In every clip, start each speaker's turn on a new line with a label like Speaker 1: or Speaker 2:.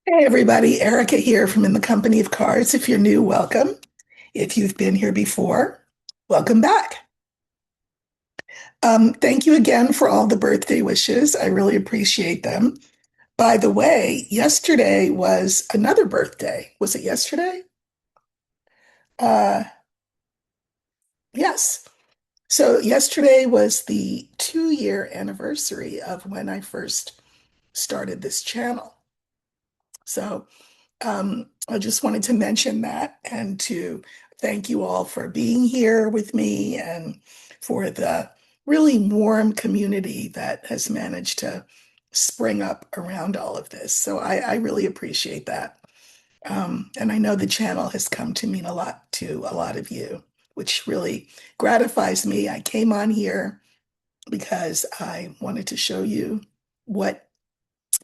Speaker 1: Hey everybody, Erica here from In the Company of Cards. If you're new, welcome. If you've been here before, welcome back. Thank you again for all the birthday wishes. I really appreciate them. By the way, yesterday was another birthday. Was it yesterday? Uh, yes. So yesterday was the 2-year anniversary of when I first started this channel. So I just wanted to mention that and to thank you all for being here with me and for the really warm community that has managed to spring up around all of this. So I really appreciate that. And I know the channel has come to mean a lot to a lot of you, which really gratifies me. I came on here because I wanted to show you what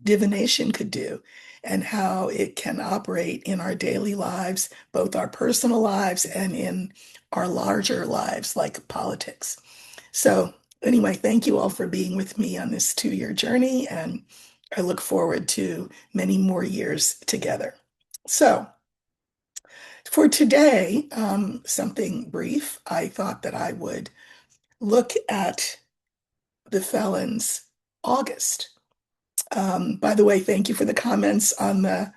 Speaker 1: divination could do and how it can operate in our daily lives, both our personal lives and in our larger lives, like politics. So, anyway, thank you all for being with me on this 2-year journey, and I look forward to many more years together. So, for today, something brief, I thought that I would look at the felon's August. By the way, thank you for the comments on the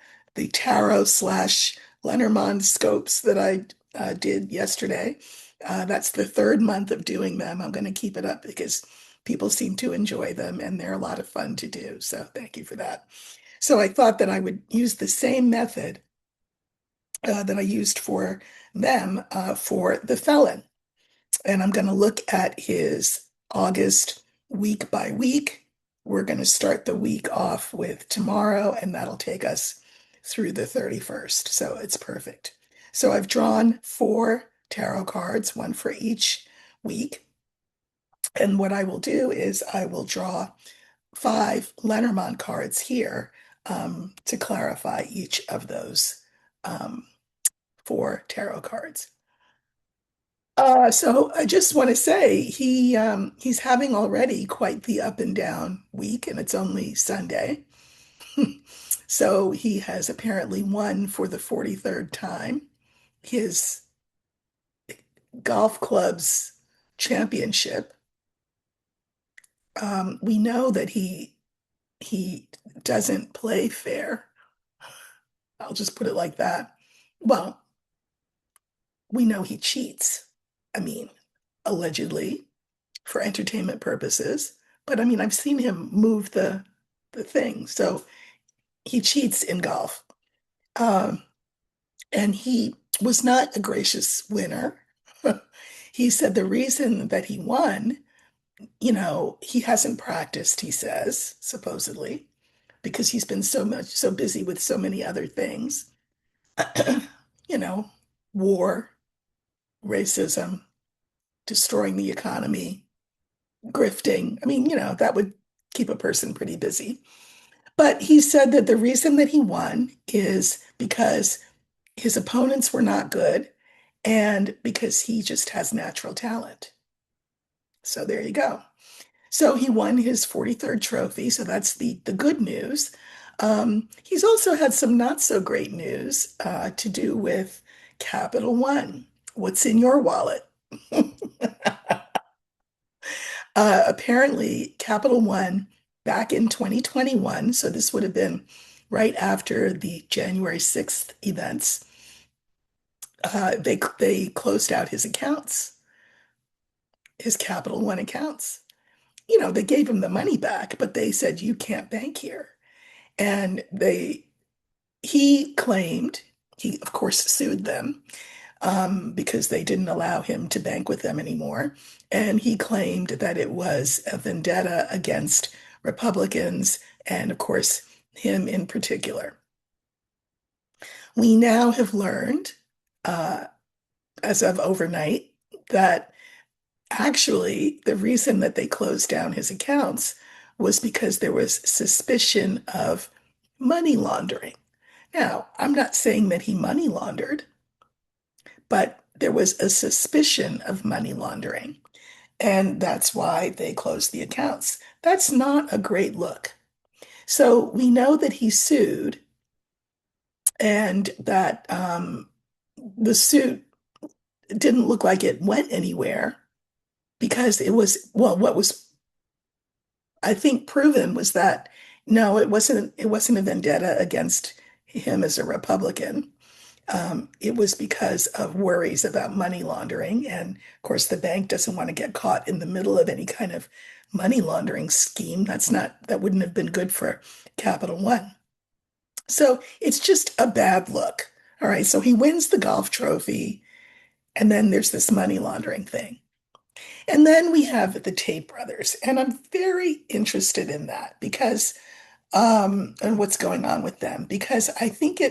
Speaker 1: tarot slash Lenormand scopes that I did yesterday. That's the third month of doing them. I'm going to keep it up because people seem to enjoy them and they're a lot of fun to do. So thank you for that. So I thought that I would use the same method that I used for them for the felon. And I'm going to look at his August week by week. We're going to start the week off with tomorrow, and that'll take us through the 31st. So it's perfect. So I've drawn 4 tarot cards, one for each week. And what I will do is I will draw 5 Lenormand cards here to clarify each of those 4 tarot cards. So I just want to say he's having already quite the up and down week, and it's only Sunday. So he has apparently won for the 43rd time his golf club's championship. We know that he doesn't play fair. I'll just put it like that. Well, we know he cheats. I mean, allegedly, for entertainment purposes. But I mean, I've seen him move the thing. So he cheats in golf. Um, and he was not a gracious winner. He said the reason that he won, he hasn't practiced, he says, supposedly, because he's been so busy with so many other things. you know, War, racism, destroying the economy, grifting. I mean, that would keep a person pretty busy. But he said that the reason that he won is because his opponents were not good and because he just has natural talent. So there you go. So he won his 43rd trophy. So that's the good news. He's also had some not so great news to do with Capital One. What's in your wallet? Apparently, Capital One back in 2021, so this would have been right after the January 6th events, they closed out his accounts, his Capital One accounts. They gave him the money back, but they said you can't bank here. And he claimed, he of course sued them because they didn't allow him to bank with them anymore. And he claimed that it was a vendetta against Republicans and, of course, him in particular. We now have learned, uh, as of overnight, that actually the reason that they closed down his accounts was because there was suspicion of money laundering. Now, I'm not saying that he money laundered, but there was a suspicion of money laundering. And that's why they closed the accounts. That's not a great look. So we know that he sued, and that the suit didn't look like it went anywhere because it was, well, what was I think proven was that no, it wasn't a vendetta against him as a Republican. It was because of worries about money laundering. And of course, the bank doesn't want to get caught in the middle of any kind of money laundering scheme. That wouldn't have been good for Capital One. So it's just a bad look. All right. So he wins the golf trophy, and then there's this money laundering thing. And then we have the Tate brothers. And I'm very interested in that because, and what's going on with them, because I think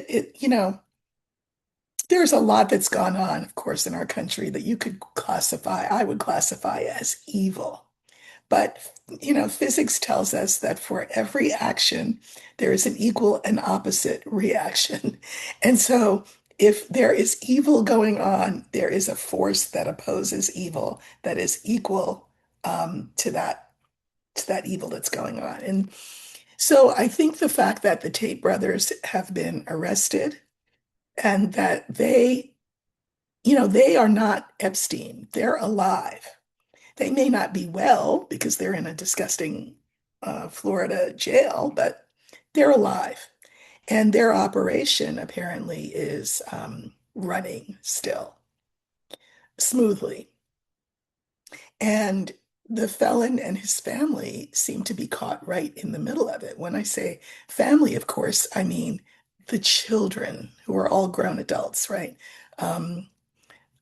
Speaker 1: there's a lot that's gone on, of course, in our country that I would classify as evil. But, physics tells us that for every action, there is an equal and opposite reaction. And so if there is evil going on, there is a force that opposes evil that is equal to that evil that's going on. And so I think the fact that the Tate brothers have been arrested and that they are not Epstein. They're alive. They may not be well because they're in a disgusting Florida jail, but they're alive. And their operation apparently is running still smoothly. And the felon and his family seem to be caught right in the middle of it. When I say family, of course, I mean the children who are all grown adults, right? Um,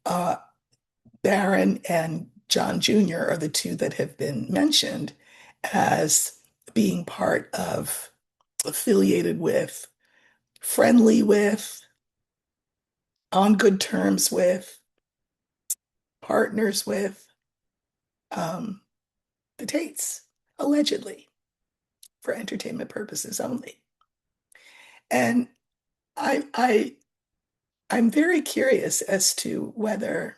Speaker 1: uh, Barron and John Jr. are the two that have been mentioned as being part of, affiliated with, friendly with, on good terms with, partners with um, the Tates, allegedly, for entertainment purposes only. And I, I, I'm very curious as to whether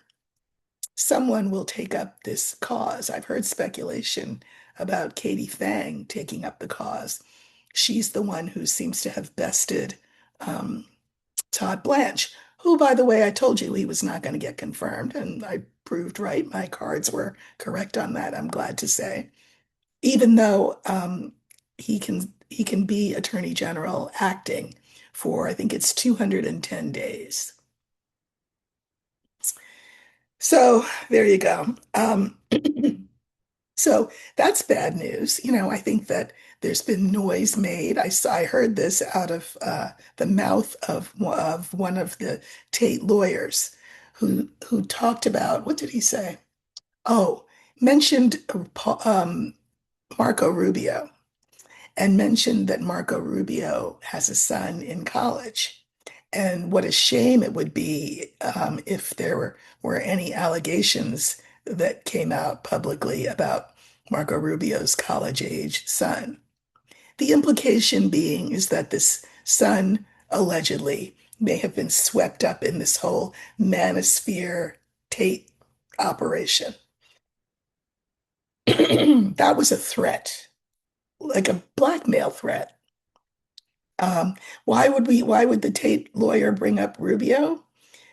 Speaker 1: someone will take up this cause. I've heard speculation about Katie Fang taking up the cause. She's the one who seems to have bested um, Todd Blanche, who, by the way, I told you he was not going to get confirmed, and I proved right. My cards were correct on that, I'm glad to say. Even though he can be Attorney General acting for, I think it's 210 days. So there you go. So that's bad news. I think that there's been noise made. I heard this out of the mouth of one of the Tate lawyers who talked about, what did he say? Oh, mentioned Marco Rubio and mentioned that Marco Rubio has a son in college. And what a shame it would be if there were any allegations that came out publicly about Marco Rubio's college age son. The implication being is that this son allegedly may have been swept up in this whole manosphere Tate operation. That was a threat, like a blackmail threat. Um, why would the Tate lawyer bring up Rubio?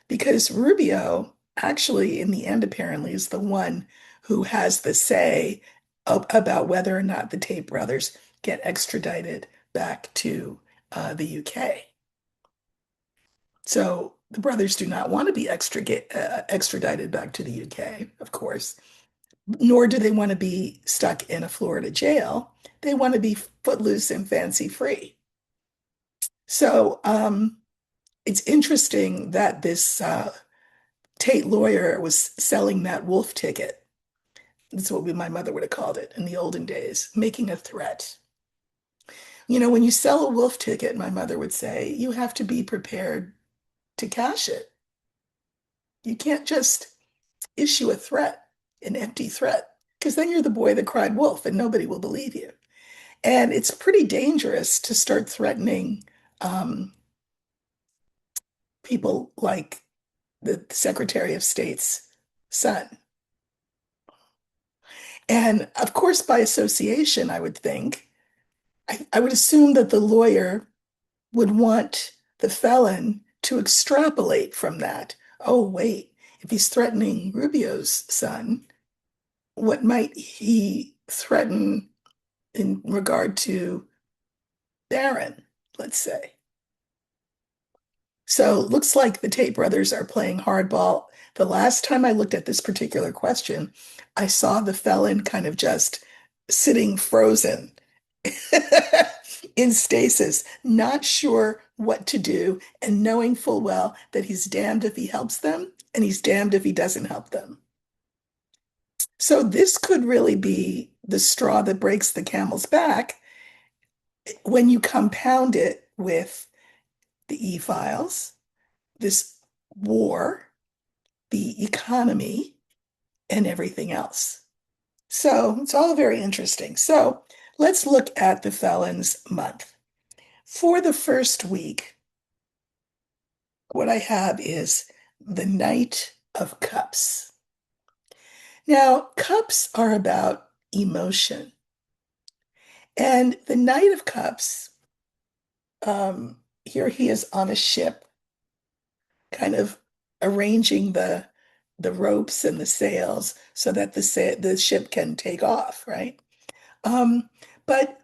Speaker 1: Because Rubio actually, in the end, apparently is the one who has the say about whether or not the Tate brothers get extradited back to the UK. So the brothers do not want to be extradited back to the UK, of course, nor do they want to be stuck in a Florida jail. They want to be footloose and fancy free. So it's interesting that this Tate lawyer was selling that wolf ticket. That's what my mother would have called it in the olden days, making a threat. When you sell a wolf ticket, my mother would say, you have to be prepared to cash it. You can't just issue a threat, an empty threat, because then you're the boy that cried wolf and nobody will believe you. And it's pretty dangerous to start threatening um, people like the Secretary of State's son. And of course, by association, I would think, I would assume that the lawyer would want the felon to extrapolate from that. Oh, wait, if he's threatening Rubio's son, what might he threaten in regard to Barron, let's say? So it looks like the Tate brothers are playing hardball. The last time I looked at this particular question, I saw the felon kind of just sitting frozen in stasis, not sure what to do, and knowing full well that he's damned if he helps them and he's damned if he doesn't help them. So this could really be the straw that breaks the camel's back when you compound it with the e-files, this war, the economy, and everything else. So it's all very interesting. So let's look at the felon's month. For the first week, what I have is the Knight of Cups. Now, cups are about emotion. And the Knight of Cups, here he is on a ship, kind of arranging the ropes and the sails so that the ship can take off, right? But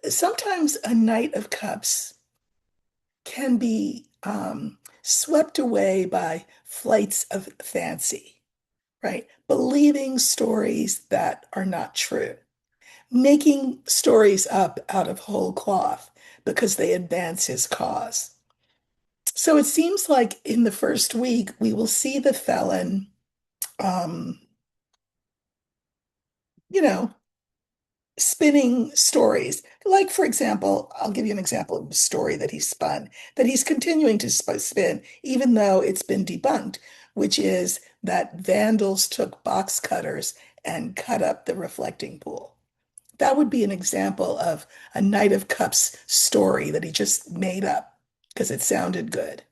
Speaker 1: sometimes a Knight of Cups can be swept away by flights of fancy, right? Believing stories that are not true, making stories up out of whole cloth because they advance his cause. So it seems like in the first week, we will see the felon, um, you know, spinning stories. Like, for example, I'll give you an example of a story that he spun, that he's continuing to spin, even though it's been debunked, which is that vandals took box cutters and cut up the reflecting pool. That would be an example of a Knight of Cups story that he just made up because it sounded good.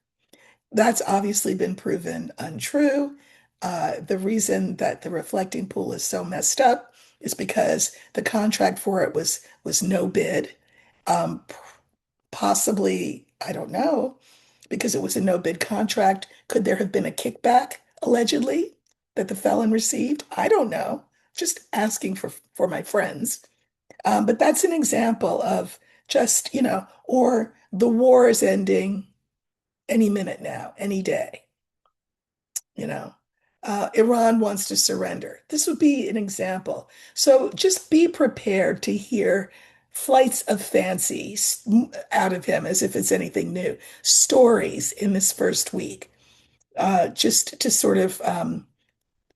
Speaker 1: That's obviously been proven untrue. The reason that the reflecting pool is so messed up is because the contract for it was no bid. Um, Possibly, I don't know, because it was a no bid contract. Could there have been a kickback, allegedly, that the felon received? I don't know. Just asking for my friends. But that's an example of just, or the war is ending any minute now, any day, you know. Iran wants to surrender. This would be an example. So just be prepared to hear flights of fancy out of him as if it's anything new, stories in this first week, just to sort of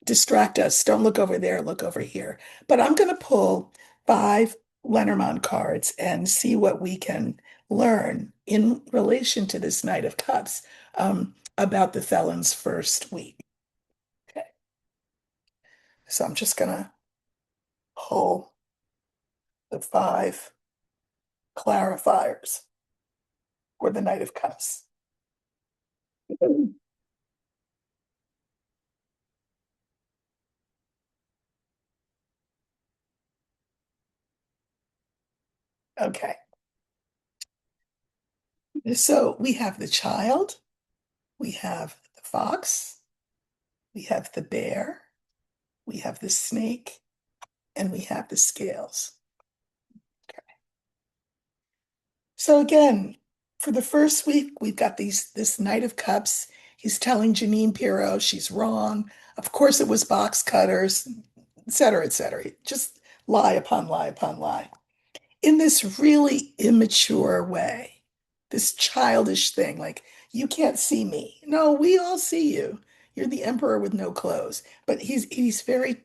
Speaker 1: distract us. Don't look over there, look over here. But I'm going to pull 5 Lenormand cards and see what we can learn in relation to this Knight of Cups about the felon's first week. Okay, so I'm just going to pull the 5 clarifiers for the Knight of Cups. Okay, so we have the child, we have the fox, we have the bear, we have the snake, and we have the scales. Okay. So again, for the first week, we've got this Knight of Cups. He's telling Janine Pirro she's wrong. Of course, it was box cutters, et cetera, et cetera. Just lie upon lie upon lie. In this really immature way, this childish thing, like, you can't see me. No, we all see you. You're the emperor with no clothes. But he's very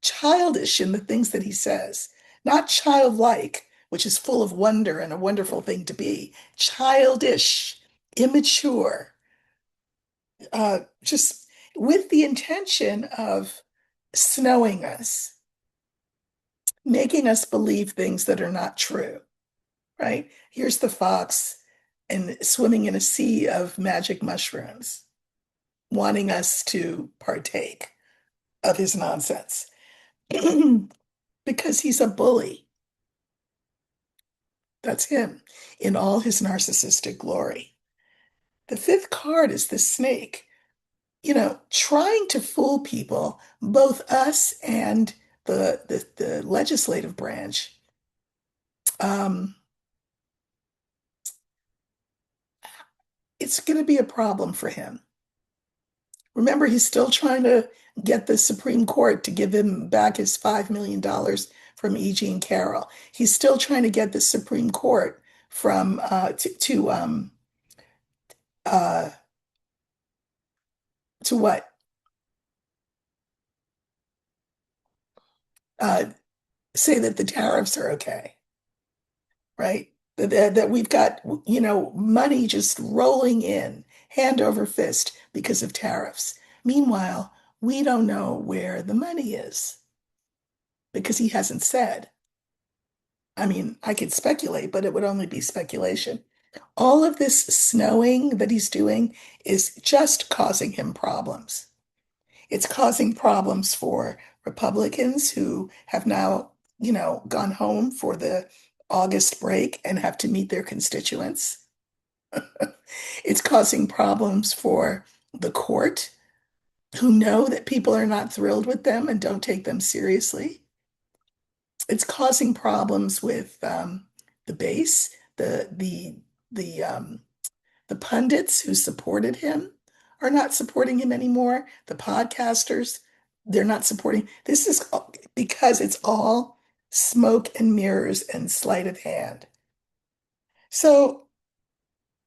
Speaker 1: childish in the things that he says, not childlike, which is full of wonder and a wonderful thing to be. Childish, immature, just with the intention of snowing us, making us believe things that are not true, right? Here's the fox and swimming in a sea of magic mushrooms, wanting us to partake of his nonsense because he's a bully. That's him in all his narcissistic glory. The fifth card is the snake, trying to fool people, both us and the legislative branch. Um, it's going to be a problem for him. Remember, he's still trying to get the Supreme Court to give him back his $5 million from E.G. and Carroll. He's still trying to get the Supreme Court from uh, to what? Uh, Say that the tariffs are okay, right? That we've got, money just rolling in hand over fist because of tariffs. Meanwhile, we don't know where the money is because he hasn't said. I mean, I could speculate, but it would only be speculation. All of this snowing that he's doing is just causing him problems. It's causing problems for Republicans who have now, gone home for the August break and have to meet their constituents. It's causing problems for the court who know that people are not thrilled with them and don't take them seriously. It's causing problems with the base, the the pundits who supported him are not supporting him anymore. The podcasters, they're not supporting. This is because it's all smoke and mirrors and sleight of hand. So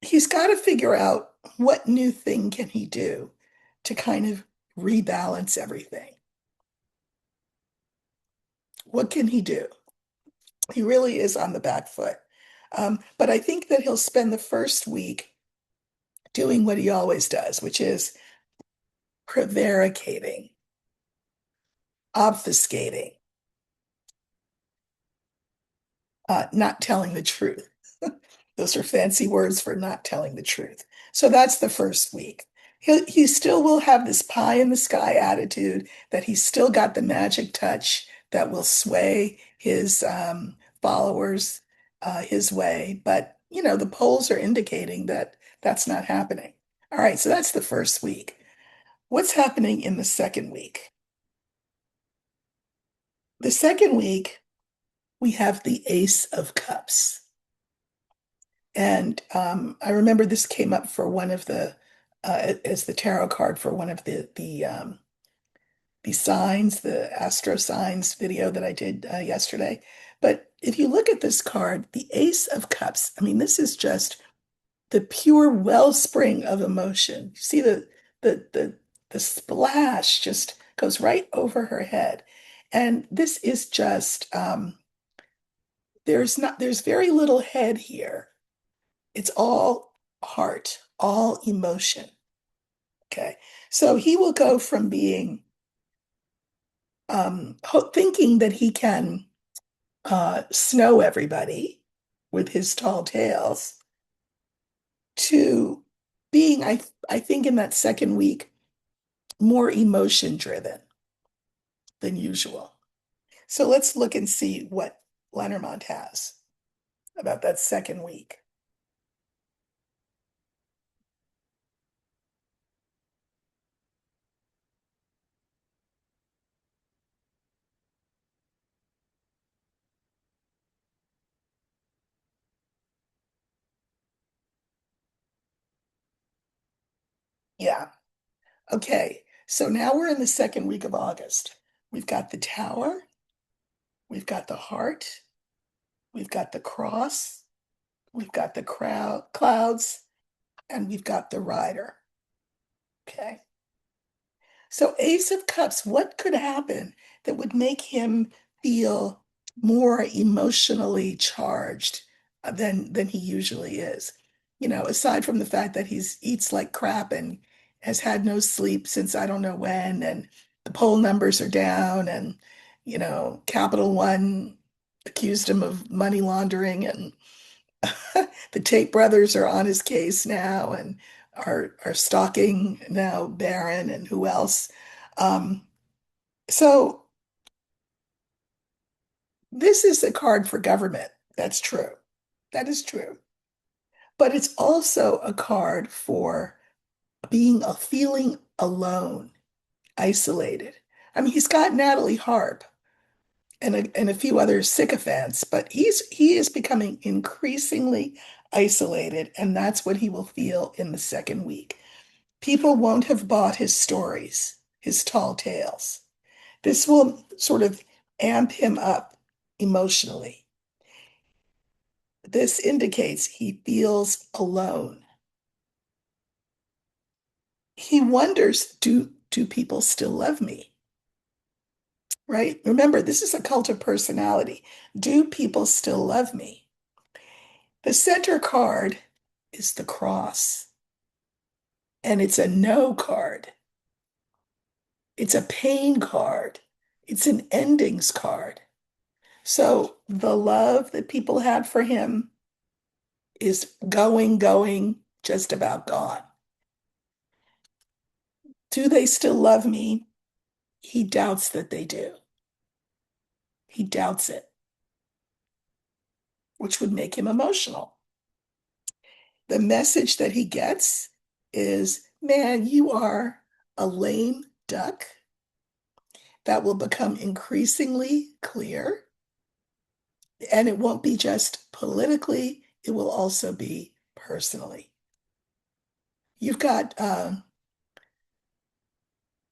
Speaker 1: he's got to figure out what new thing can he do to kind of rebalance everything. What can he do? He really is on the back foot. But I think that he'll spend the first week doing what he always does, which is prevaricating, obfuscating, not telling the truth. Those are fancy words for not telling the truth. So that's the first week. He still will have this pie in the sky attitude that he's still got the magic touch that will sway his followers his way. But, the polls are indicating that that's not happening. All right, so that's the first week. What's happening in the second week? The second week, we have the Ace of Cups. And I remember this came up for one of as the tarot card for one of the signs, the astro signs video that I did yesterday. But if you look at this card, the Ace of Cups, I mean, this is just the pure wellspring of emotion. You see the splash just goes right over her head. And this is just there's very little head here. It's all heart, all emotion. Okay. So he will go from being thinking that he can snow everybody with his tall tales to being, I think in that second week, more emotion driven than usual. So let's look and see what Lenormand has about that second week. Yeah. Okay. So now we're in the second week of August. We've got the tower, we've got the heart, we've got the cross, we've got the clouds, and we've got the rider. Okay. So Ace of Cups, what could happen that would make him feel more emotionally charged than he usually is? Aside from the fact that he's eats like crap and has had no sleep since I don't know when, and the poll numbers are down, and Capital One accused him of money laundering, and the Tate brothers are on his case now and are stalking now Barron and who else. Um, so this is a card for government. That's true. That is true. But it's also a card for being a feeling alone, isolated. I mean, he's got Natalie Harp and a few other sycophants, but he is becoming increasingly isolated, and that's what he will feel in the second week. People won't have bought his stories, his tall tales. This will sort of amp him up emotionally. This indicates he feels alone. He wonders, do people still love me? Right? Remember, this is a cult of personality. Do people still love me? The center card is the cross, and it's a no card. It's a pain card. It's an endings card. So the love that people had for him is going, just about gone. Do they still love me? He doubts that they do. He doubts it, which would make him emotional. The message that he gets is, man, you are a lame duck. That will become increasingly clear. And it won't be just politically, it will also be personally. You've got,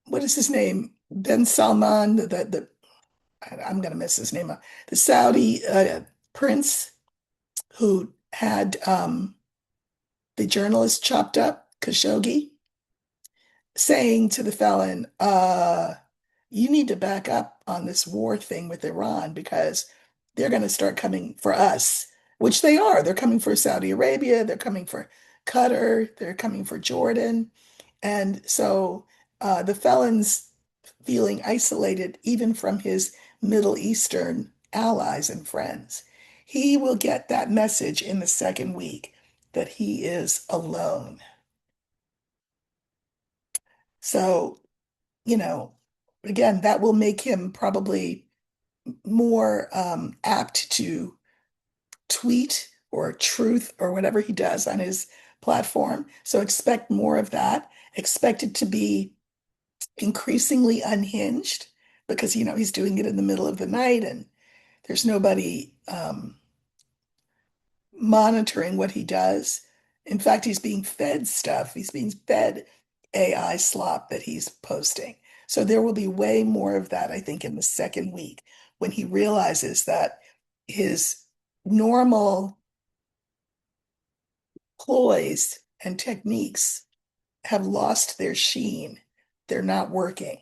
Speaker 1: what is his name? Ben Salman, I'm going to miss his name, the Saudi prince who had the journalist chopped up, Khashoggi, saying to the felon, you need to back up on this war thing with Iran because they're going to start coming for us, which they are. They're coming for Saudi Arabia, they're coming for Qatar, they're coming for Jordan. And so the felon's feeling isolated even from his Middle Eastern allies and friends. He will get that message in the second week that he is alone. So, you know, again, that will make him probably more apt to tweet or truth or whatever he does on his platform. So expect more of that. Expect it to be increasingly unhinged because, he's doing it in the middle of the night and there's nobody monitoring what he does. In fact, he's being fed stuff. He's being fed AI slop that he's posting. So there will be way more of that, I think, in the second week when he realizes that his normal ploys and techniques have lost their sheen. They're not working.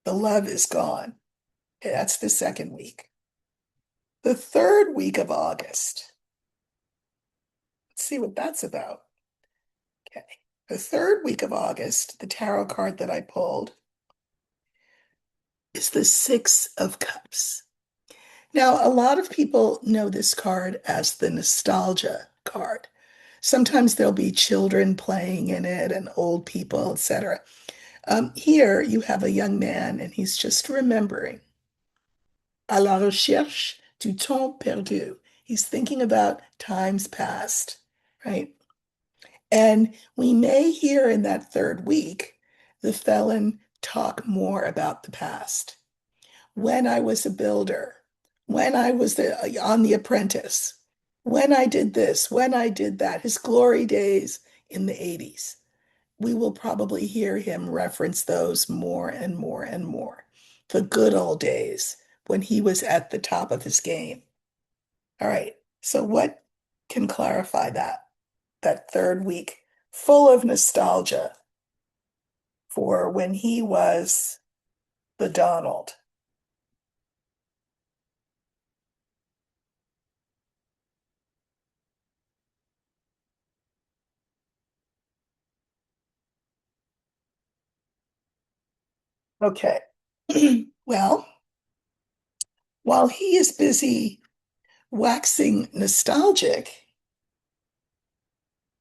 Speaker 1: The love is gone. Okay, that's the second week. The third week of August, let's see what that's about. Okay. The third week of August, the tarot card that I pulled is the Six of Cups. Now, a lot of people know this card as the nostalgia card. Sometimes there'll be children playing in it and old people, etc. Here you have a young man and he's just remembering. À la recherche du temps perdu. He's thinking about times past, right? And we may hear in that third week the felon talk more about the past. When I was a builder, when I was on The Apprentice, when I did this, when I did that, his glory days in the 80s. We will probably hear him reference those more and more and more. The good old days when he was at the top of his game. All right. So what can clarify that third week full of nostalgia for when he was the Donald? Okay. Well, while he is busy waxing nostalgic,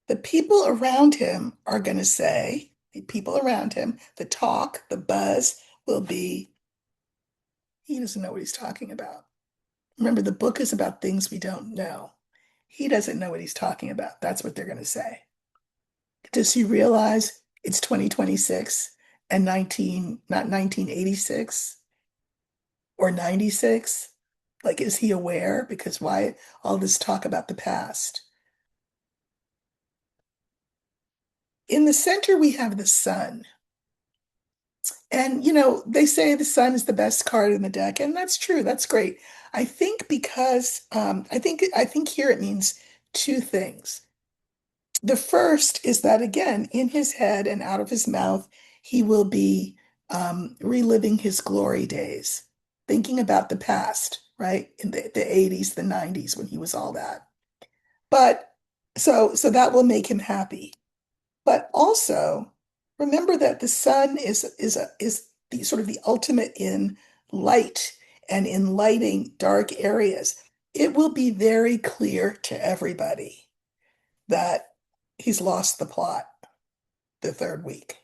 Speaker 1: the people around him are going to say, the people around him, the talk, the buzz will be, he doesn't know what he's talking about. Remember, the book is about things we don't know. He doesn't know what he's talking about. That's what they're going to say. Does he realize it's 2026 and 19, not 1986 or 96? Like, is he aware? Because why all this talk about the past? In the center, we have the sun. And, they say the sun is the best card in the deck, and that's true. That's great. I think because I think here it means two things. The first is that, again, in his head and out of his mouth, he will be reliving his glory days, thinking about the past, right? In the 80s, the 90s, when he was all that. But so that will make him happy. But also remember that the sun is the sort of the ultimate in light and in lighting dark areas. It will be very clear to everybody that he's lost the plot the third week.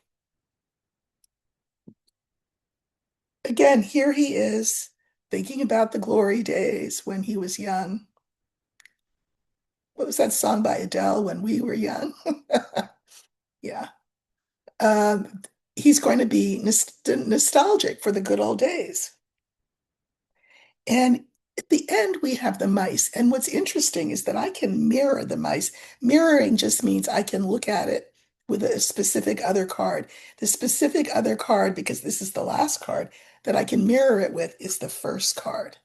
Speaker 1: Again, here he is thinking about the glory days when he was young. What was that song by Adele, When We Were Young? Yeah. Um, he's going to be nostalgic for the good old days. And at the end, we have the mice. And what's interesting is that I can mirror the mice. Mirroring just means I can look at it with a specific other card. The specific other card, because this is the last card that I can mirror it with, is the first card.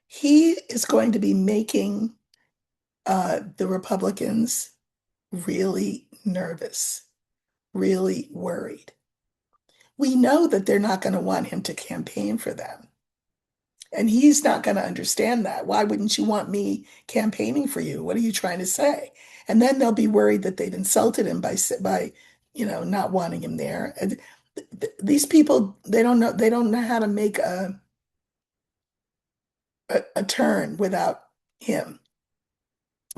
Speaker 1: He is going to be making the Republicans really nervous, really worried. We know that they're not going to want him to campaign for them. And he's not going to understand that. Why wouldn't you want me campaigning for you? What are you trying to say? And then they'll be worried that they've insulted him by not wanting him there. And these people, they don't know how to make a turn without him.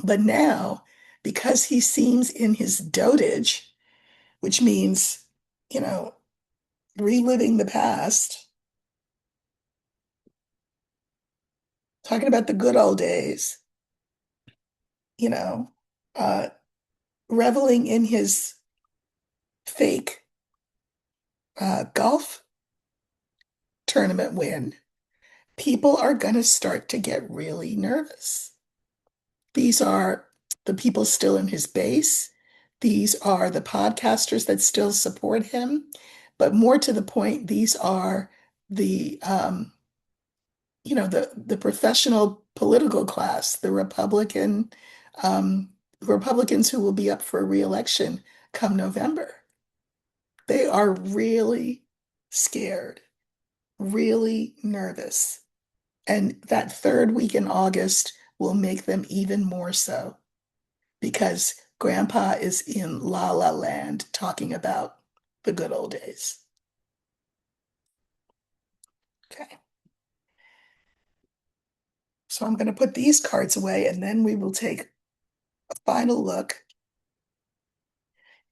Speaker 1: But now, because he seems in his dotage, which means, you know, reliving the past, talking about the good old days, you know, uh, reveling in his fake golf tournament win, people are going to start to get really nervous. These are the people still in his base. These are the podcasters that still support him. But more to the point, these are the the professional political class, the Republicans who will be up for re-election come November. They are really scared, really nervous. And that third week in August will make them even more so because Grandpa is in La La Land talking about the good old days. Okay. So I'm going to put these cards away and then we will take a final look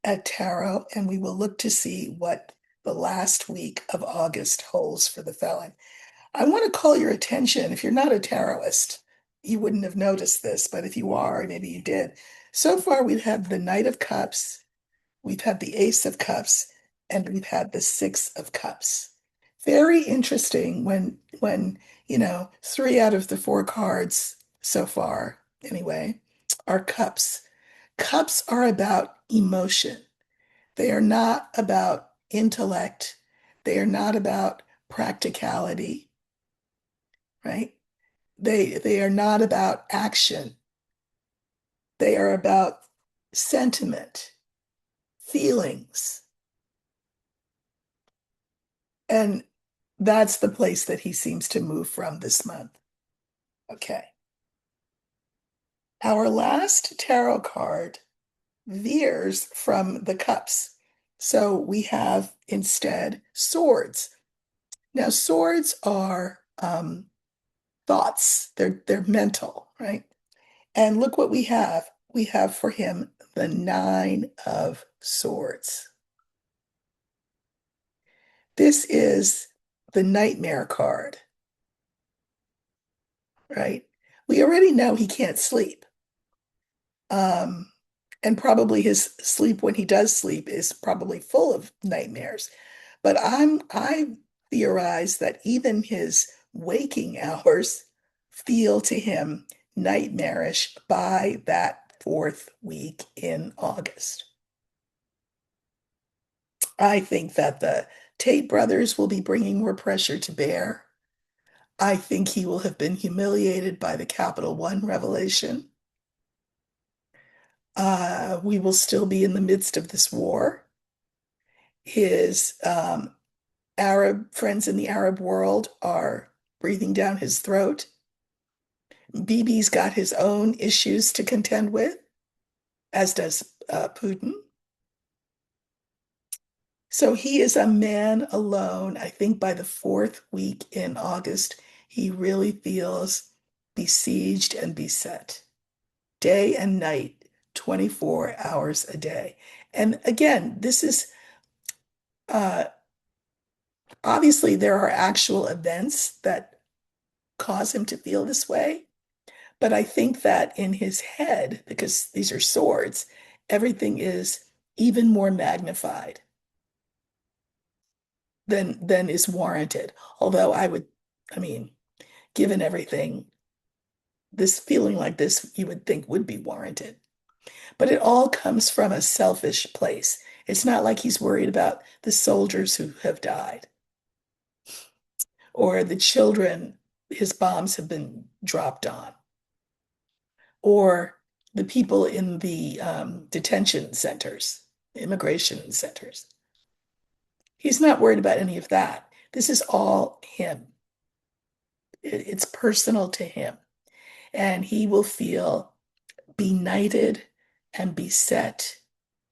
Speaker 1: at tarot and we will look to see what the last week of August holds for the felon. I want to call your attention, if you're not a tarotist, you wouldn't have noticed this, but if you are, maybe you did. So far, we've had the Knight of Cups, we've had the Ace of Cups, and we've had the Six of Cups. Very interesting when three out of the four cards so far, anyway, are cups. Cups are about emotion. They are not about intellect. They are not about practicality, right? They are not about action. They are about sentiment, feelings. And that's the place that he seems to move from this month. Okay. Our last tarot card veers from the cups. So we have instead swords. Now, swords are thoughts. They're mental, right? And look what we have. We have for him the Nine of Swords. This is the nightmare card. right? We already know he can't sleep. Um, and probably his sleep when he does sleep is probably full of nightmares. But I theorize that even his waking hours feel to him nightmarish by that fourth week in August. I think that the Tate brothers will be bringing more pressure to bear. I think he will have been humiliated by the Capital One revelation. We will still be in the midst of this war. His Arab friends in the Arab world are breathing down his throat. Bibi's got his own issues to contend with, as does Putin. So he is a man alone. I think by the fourth week in August, he really feels besieged and beset, day and night, 24 hours a day. And again, this is uh, obviously there are actual events that cause him to feel this way. But I think that in his head, because these are swords, everything is even more magnified than is warranted. Although I mean, given everything, this feeling like this you would think would be warranted. But it all comes from a selfish place. It's not like he's worried about the soldiers who have died or the children his bombs have been dropped on or the people in the detention centers, immigration centers. He's not worried about any of that. This is all him. It's personal to him. And he will feel benighted and beset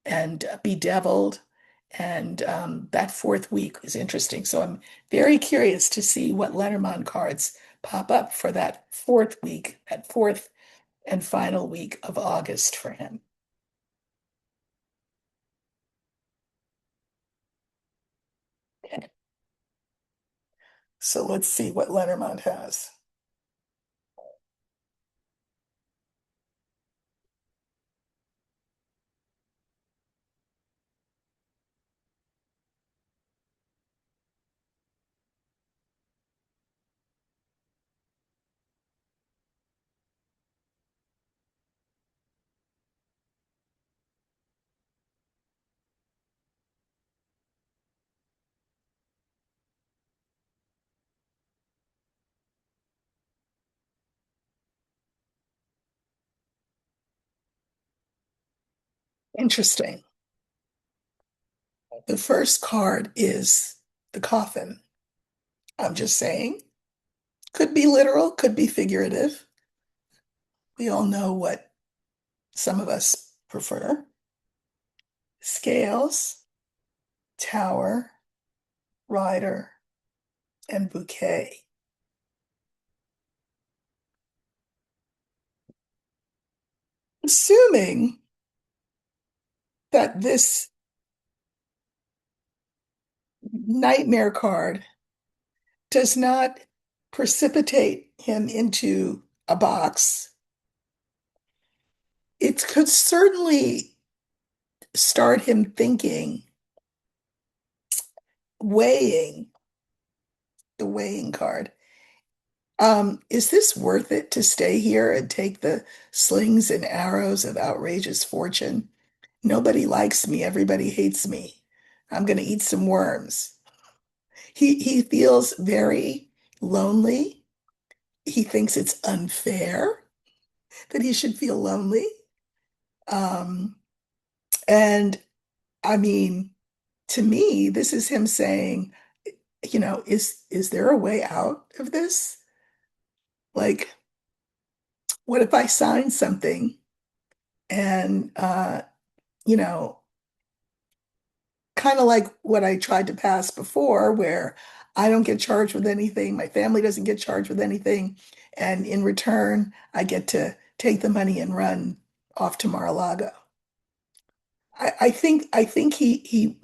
Speaker 1: and bedeviled. And that fourth week is interesting. So I'm very curious to see what Lenormand cards pop up for that fourth week, that fourth and final week of August for him. Okay. So let's see what Lenormand has. Interesting. The first card is the coffin. I'm just saying, could be literal, could be figurative. We all know what some of us prefer. Scales, tower, rider, and bouquet. Assuming that this nightmare card does not precipitate him into a box, it could certainly start him thinking, weighing the weighing card. Is this worth it to stay here and take the slings and arrows of outrageous fortune? Nobody likes me. Everybody hates me. I'm going to eat some worms. He feels very lonely. He thinks it's unfair that he should feel lonely. Um, and I mean, to me, this is him saying, is there a way out of this? Like, what if I sign something and you know, kind of like what I tried to pass before, where I don't get charged with anything, my family doesn't get charged with anything, and in return, I get to take the money and run off to Mar-a-Lago. I think he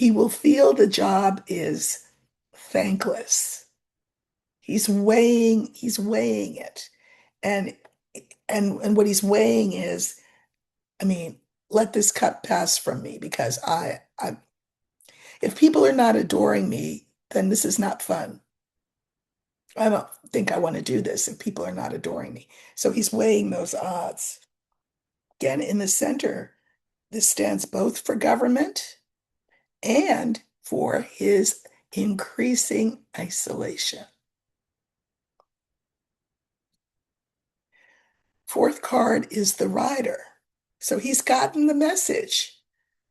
Speaker 1: will feel the job is thankless. He's weighing it. And and what he's weighing is, I mean, let this cup pass from me because I if people are not adoring me, then this is not fun. I don't think I want to do this if people are not adoring me. So he's weighing those odds. Again, in the center, this stands both for government and for his increasing isolation. Fourth card is the rider. So he's gotten the message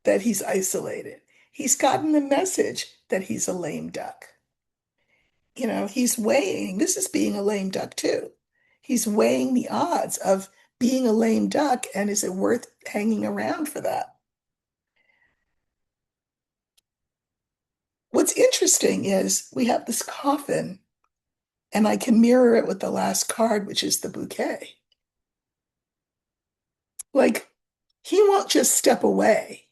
Speaker 1: that he's isolated. He's gotten the message that he's a lame duck. He's weighing, this is being a lame duck too. He's weighing the odds of being a lame duck, and is it worth hanging around for that? What's interesting is we have this coffin, and I can mirror it with the last card, which is the bouquet. Like, he won't just step away.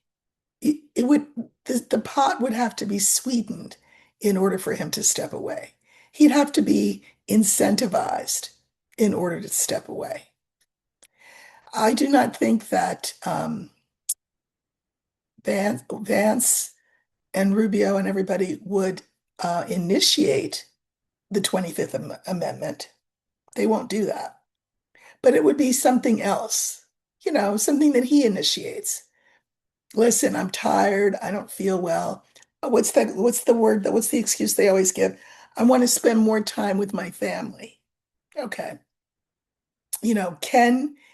Speaker 1: It would the pot would have to be sweetened in order for him to step away. He'd have to be incentivized in order to step away. I do not think that Vance and Rubio and everybody would initiate the 25th Amendment. They won't do that. But it would be something else, something that he initiates. Listen, I'm tired. I don't feel well. What's the excuse they always give? I want to spend more time with my family. Okay.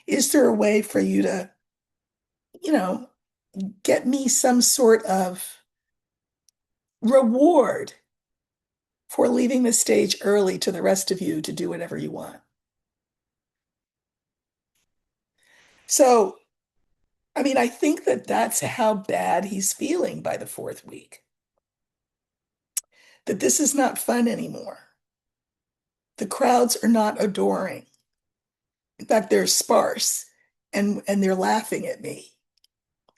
Speaker 1: Is there a way for you to, you know, get me some sort of reward for leaving the stage early to the rest of you to do whatever you want? So, I mean, I think that that's how bad he's feeling by the fourth week, that this is not fun anymore. The crowds are not adoring. In fact, they're sparse, and they're laughing at me.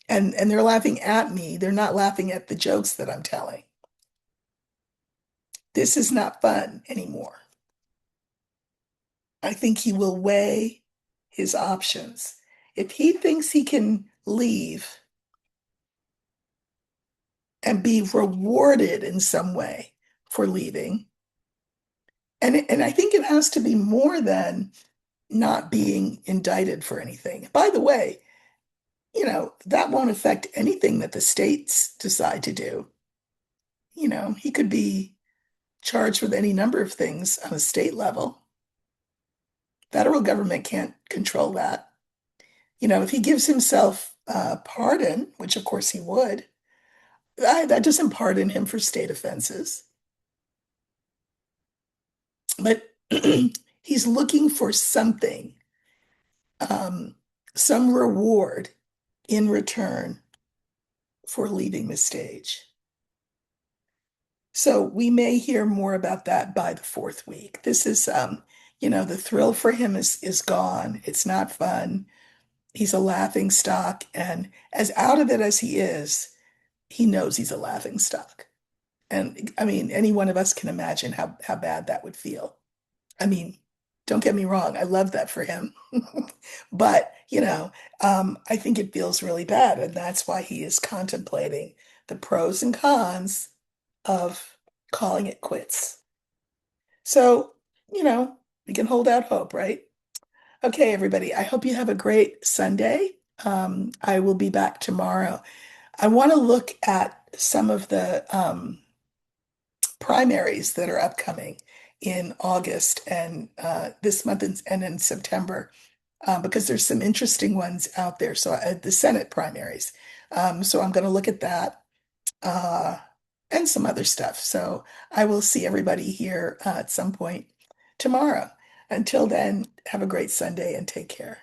Speaker 1: And they're laughing at me. They're not laughing at the jokes that I'm telling. This is not fun anymore. I think he will weigh his options. If he thinks he can leave and be rewarded in some way for leaving, and I think it has to be more than not being indicted for anything. By the way, that won't affect anything that the states decide to do. He could be charged with any number of things on a state level. Federal government can't control that. If he gives himself a pardon, which of course he would, that doesn't pardon him for state offenses. But he's looking for something, um, some reward in return for leaving the stage. So we may hear more about that by the fourth week. This is, the thrill for him is gone. It's not fun. He's a laughing stock, and as out of it as he is, he knows he's a laughing stock. And I mean, any one of us can imagine how bad that would feel. I mean, don't get me wrong, I love that for him. But, I think it feels really bad, and that's why he is contemplating the pros and cons of calling it quits. So, we can hold out hope, right? Okay, everybody, I hope you have a great Sunday. I will be back tomorrow. I want to look at some of the primaries that are upcoming in August and this month and in September, because there's some interesting ones out there. So the Senate primaries. So I'm going to look at that uh, and some other stuff. So I will see everybody here at some point tomorrow. Until then, have a great Sunday and take care.